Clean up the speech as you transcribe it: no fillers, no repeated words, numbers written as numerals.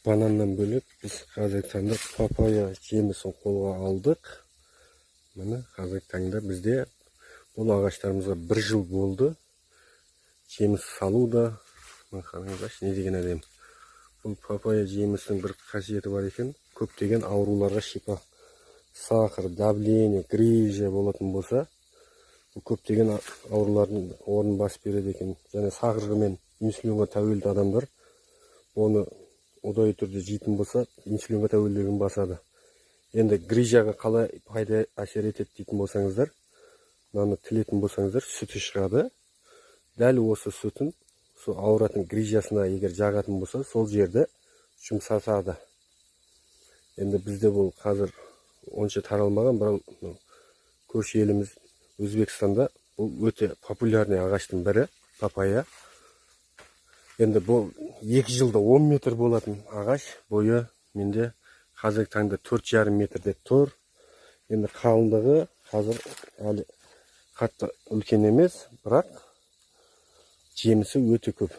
Banandan bölüp biz қазіргі таңда папайя жемісін қолға алдық. Міне қазіргі таңда бізде бұл ағаштарымызға 1 жыл болды. Жеміс салу да, қараңыздаршы, не деген әдемі. Бұл папайя жемісінің бір қасиеті бар екен. Көптеген ауруларға шипа. Сахар, давление, грижа болатын болса, бұл көптеген аурулардың орнын басып береді екен. Және сахарға мен инсулинға тәуелді адамдар оны ұдайы түрде жейтін болса, инсулинға тәуелділігін басады. Енді грижаға қалай пайда әсер етеді дейтін болсаңыздар, мынаны тілетін болсаңыздар, сүті шығады. Дәл осы сүтін сол ауыратын грижасына егер жағатын болса, сол жерді жұмсатады. Енді бізде бұл қазір онша таралмаған, бірақ көрші еліміз Өзбекстанда бұл өте популярный ағаштың бірі, папайя. Енді бұл 2 жылда 10 метр болатын ағаш бойы менде қазіргі таңда 4,5 метрде тұр. Енді қалыңдығы қазір әлі қатты үлкен емес, бірақ жемісі өте көп.